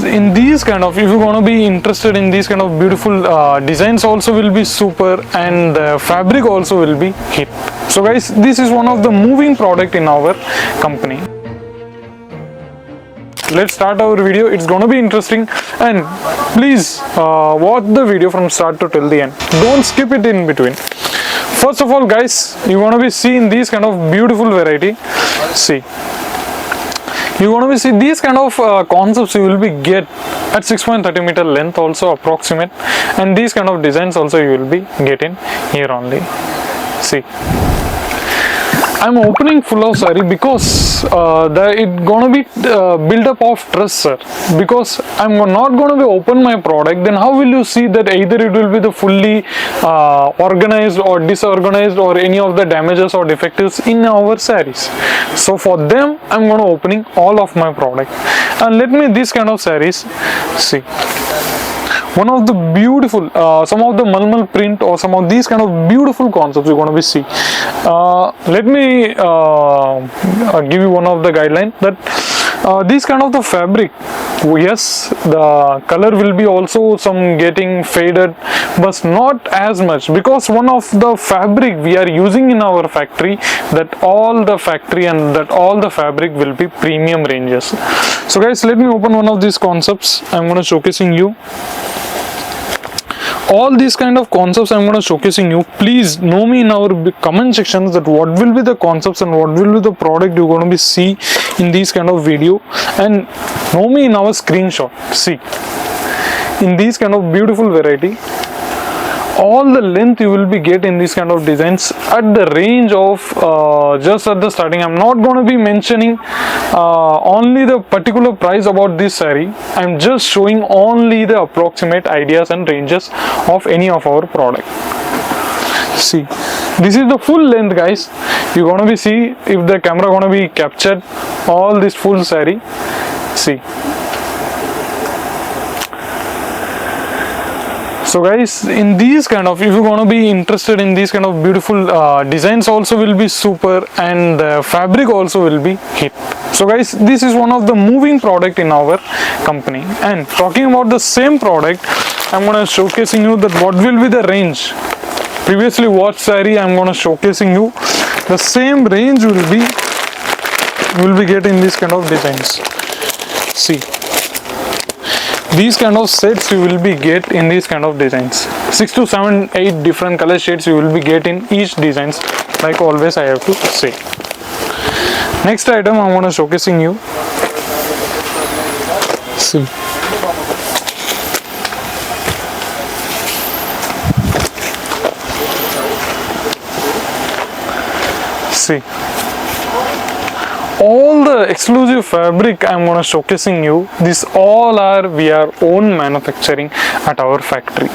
in these kind of, if you're gonna be interested in these kind of beautiful designs also will be super, and the fabric also will be hit. So guys, this is one of the moving product in our company. Let's start our video. It's gonna be interesting, and please watch the video from start to till the end. Don't skip it in between. First of all guys, you want to be seeing these kind of beautiful variety. See, you want to be see these kind of concepts you will be get at 6.30 meter length also approximate, and these kind of designs also you will be getting here only. See, I'm opening full of saree because it gonna be build up of trust, sir. Because I'm not gonna be open my product, then how will you see that either it will be the fully organized or disorganized or any of the damages or defectives in our sarees? So for them, I'm gonna opening all of my product, and let me these kind of sarees. See, one of the beautiful, some of the malmal print or some of these kind of beautiful concepts you're going to be see. Let me give you one of the guidelines that these kind of the fabric, yes, the color will be also some getting faded, but not as much, because one of the fabric we are using in our factory, that all the factory and that all the fabric will be premium ranges. So guys, let me open one of these concepts. I'm going to showcasing you all these kind of concepts. I'm going to showcasing you. Please know me in our comment sections that what will be the concepts and what will be the product you're going to be see in these kind of video, and know me in our screenshot. See, in these kind of beautiful variety, all the length you will be get in these kind of designs at the range of just at the starting. I'm not going to be mentioning only the particular price about this saree. I'm just showing only the approximate ideas and ranges of any of our product. See, this is the full length guys. You're going to be see if the camera going to be captured all this full saree. See, so guys, in these kind of, if you're going to be interested in these kind of beautiful designs also will be super, and the fabric also will be hit. So guys, this is one of the moving product in our company. And talking about the same product, I'm going to showcasing you that what will be the range. Previously watched saree, I'm going to showcasing you the same range will be getting these kind of designs. See, these kind of sets you will be get in these kind of designs. 6 to 7, 8 different color shades you will be get in each designs, like always I have to say. Next item I want to showcasing you. See, all the exclusive fabric I'm going to showcasing you. This all are we are own manufacturing at our factory.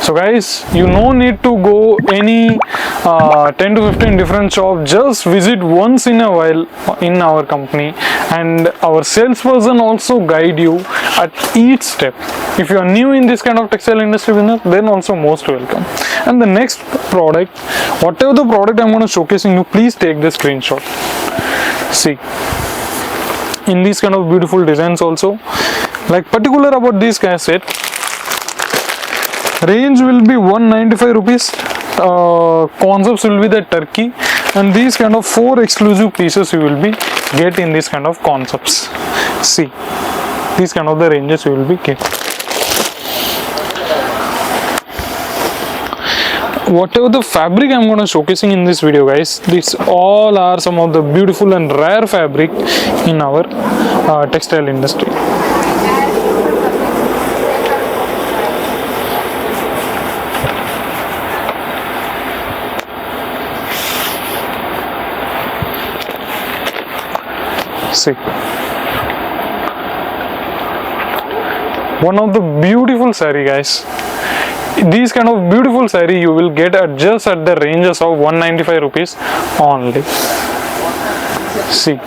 So guys, you no need to go any 10 to 15 different shops. Just visit once in a while in our company, and our salesperson also guide you at each step. If you are new in this kind of textile industry business, then also most welcome. And the next product, whatever the product I'm going to showcasing you, please take the screenshot. See, in these kind of beautiful designs also, like particular about this cassette, range will be 195 rupees. Concepts will be the turkey, and these kind of 4 exclusive pieces you will be get in this kind of concepts. See, these kind of the ranges you will be get. Whatever the fabric I'm going to showcasing in this video guys, these all are some of the beautiful and rare fabric in our textile industry. See, one of the beautiful saree guys. These kind of beautiful saree you will get at just at the ranges of 195 rupees only. See,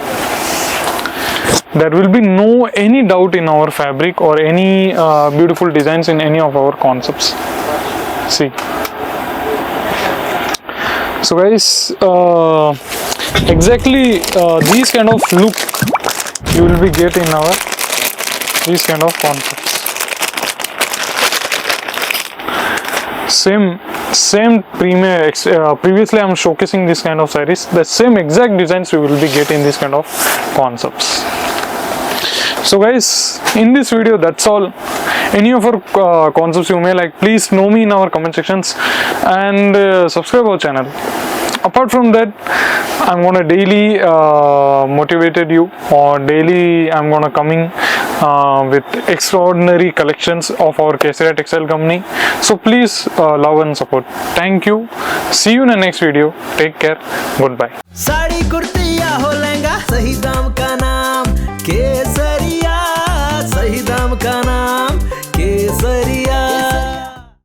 there will be no any doubt in our fabric or any beautiful designs in any of our concepts. See, so guys, exactly these kind of look you will be get in our these kind of concepts. Same premium. Previously I'm showcasing this kind of sarees. The same exact designs we will be getting this kind of concepts. So guys, in this video that's all. Any of our concepts you may like, please know me in our comment sections and subscribe our channel. Apart from that, I'm gonna daily motivated you, or daily I'm gonna coming with extraordinary collections of our Kesaria Textile Company. So please love and support. Thank you. See you in the next video. Take care. Goodbye.